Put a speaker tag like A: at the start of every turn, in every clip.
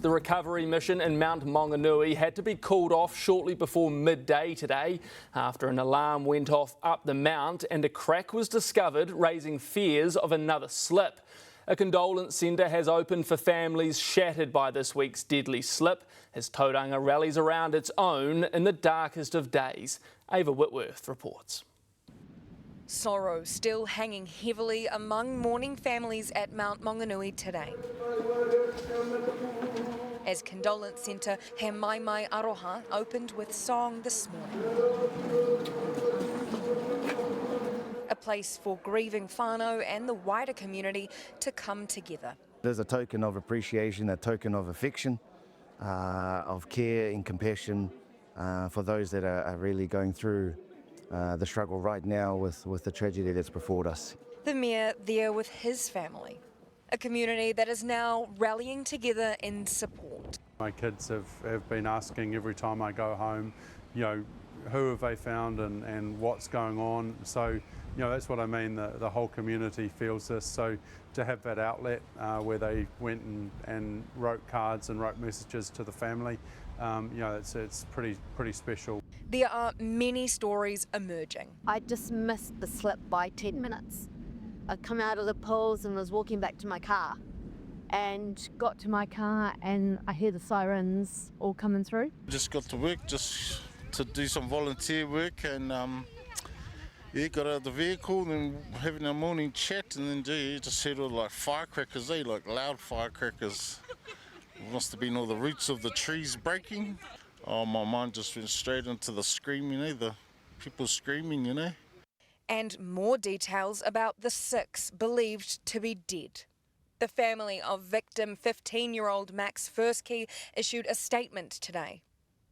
A: The recovery mission in Mt Maunganui had to be called off shortly before midday today after an alarm went off up the mount and a crack was discovered, raising fears of another slip. A condolence centre has opened for families shattered by this week's deadly slip as Tauranga rallies around its own in the darkest of days. Ava Whitworth reports.
B: Sorrow still hanging heavily among mourning families at Mt Maunganui today. As condolence centre He Mai Aroha opened with song this morning. A place for grieving whānau and the wider community to come together.
C: There's a token of appreciation, a token of affection, of care and compassion for those that are really going through the struggle right now with the tragedy that's before us.
B: The Mayor there with his family, a community that is now rallying together in support.
D: My kids have been asking every time I go home, you know, who have they found and what's going on. So, you know, that's what I mean, the whole community feels this. So to have that outlet where they went and wrote cards and wrote messages to the family, you know, it's pretty special.
B: There are many stories emerging.
E: I just missed the slip by 10 minutes. I'd come out of the pools and was walking back to my car and got to my car and I hear the sirens all coming through.
F: Just got to work just to do some volunteer work and got out of the vehicle and having a morning chat and then just heard all like firecrackers, like loud firecrackers. It must have been all the roots of the trees breaking. Oh, my mind just went straight into the scream, you know, the people screaming, you know.
B: And more details about the 6 believed to be dead. The family of victim 15-year-old Max Firskey issued a statement today.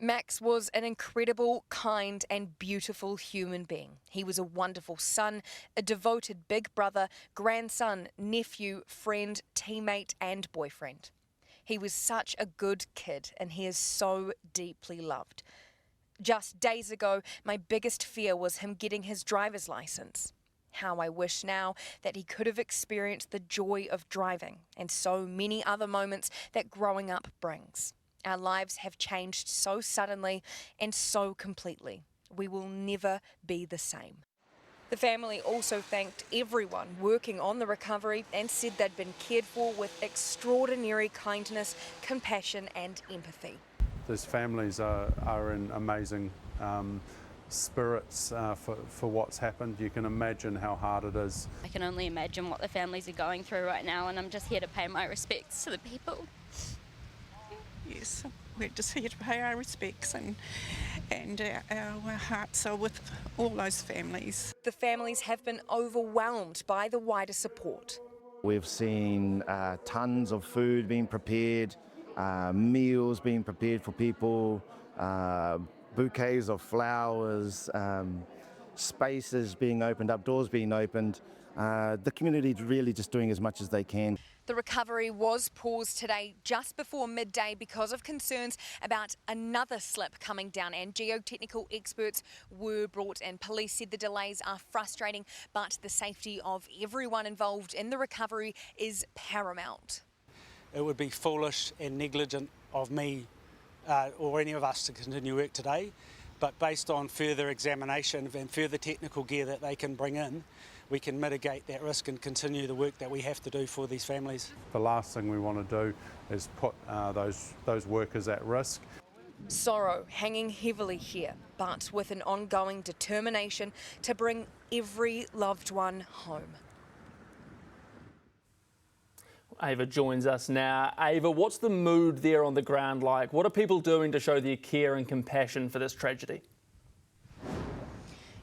B: Max was an incredible, kind and beautiful human being. He was a wonderful son, a devoted big brother, grandson, nephew, friend, teammate and boyfriend. He was such a good kid and he is so deeply loved. Just days ago, my biggest fear was him getting his driver's license. How I wish now that he could have experienced the joy of driving and so many other moments that growing up brings. Our lives have changed so suddenly and so completely. We will never be the same. The family also thanked everyone working on the recovery and said they'd been cared for with extraordinary kindness, compassion and empathy.
D: These families are in amazing spirits for what's happened. You can imagine how hard it is.
G: I can only imagine what the families are going through right now and I'm just here to pay my respects to the people.
H: Yes, we're just here to pay our respects and our hearts are with all those families.
B: The families have been overwhelmed by the wider support.
C: We've seen tons of food being prepared, meals being prepared for people, bouquets of flowers, spaces being opened up, doors being opened. The community is really just doing as much as they can.
B: The recovery was paused today just before midday because of concerns about another slip coming down and geotechnical experts were brought in. Police said the delays are frustrating but the safety of everyone involved in the recovery is paramount.
I: It would be foolish and negligent of me or any of us to continue work today, but based on further examination and further technical gear that they can bring in, we can mitigate that risk and continue the work that we have to do for these families.
D: The last thing we want to do is put those workers at risk.
B: Sorrow hanging heavily here, but with an ongoing determination to bring every loved one home.
A: Ava joins us now. Ava, what's the mood there on the ground like? What are people doing to show their care and compassion for this tragedy?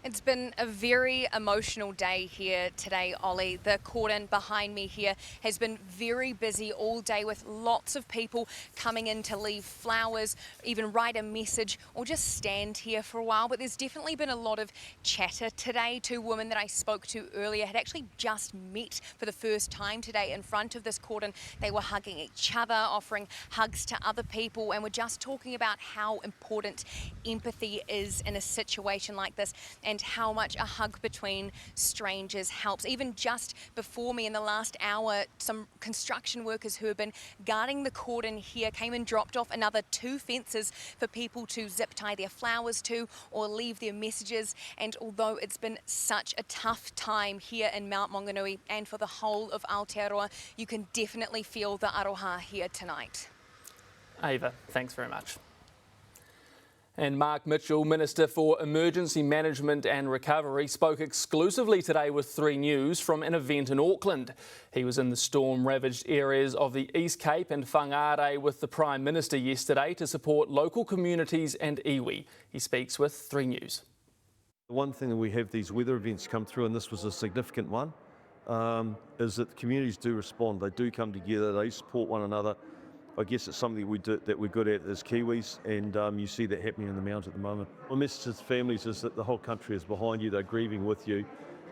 B: It's been a very emotional day here today, Ollie. The cordon behind me here has been very busy all day with lots of people coming in to leave flowers, even write a message or just stand here for a while. But there's definitely been a lot of chatter today. 2 women that I spoke to earlier had actually just met for the first time today in front of this cordon. They were hugging each other, offering hugs to other people, and we're just talking about how important empathy is in a situation like this. And and how much a hug between strangers helps. Even just before me in the last hour, some construction workers who have been guarding the cordon here came and dropped off another 2 fences for people to zip tie their flowers to or leave their messages. And although it's been such a tough time here in Mt Maunganui and for the whole of Aotearoa, you can definitely feel the aroha here tonight.
A: Ava, thanks very much. And Mark Mitchell, Minister for Emergency Management and Recovery, spoke exclusively today with 3 News from an event in Auckland. He was in the storm-ravaged areas of the East Cape and Whangarei with the Prime Minister yesterday to support local communities and iwi. He speaks with 3 News.
J: The one thing that we have these weather events come through, and this was a significant one, is that the communities do respond. They do come together, they support one another. I guess it's something that we're good at as Kiwis, and you see that happening in the Mount at the moment. My message to families is that the whole country is behind you, they're grieving with you,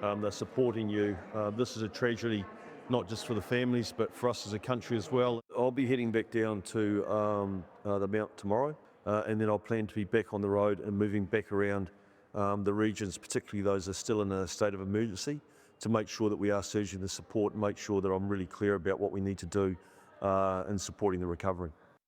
J: they're supporting you. This is a tragedy, not just for the families, but for us as a country as well. I'll be heading back down to the Mount tomorrow, and then I'll plan to be back on the road and moving back around the regions, particularly those that are still in a state of emergency, to make sure that we are surging the support and make sure that I'm really clear about what we need to do in supporting the recovery.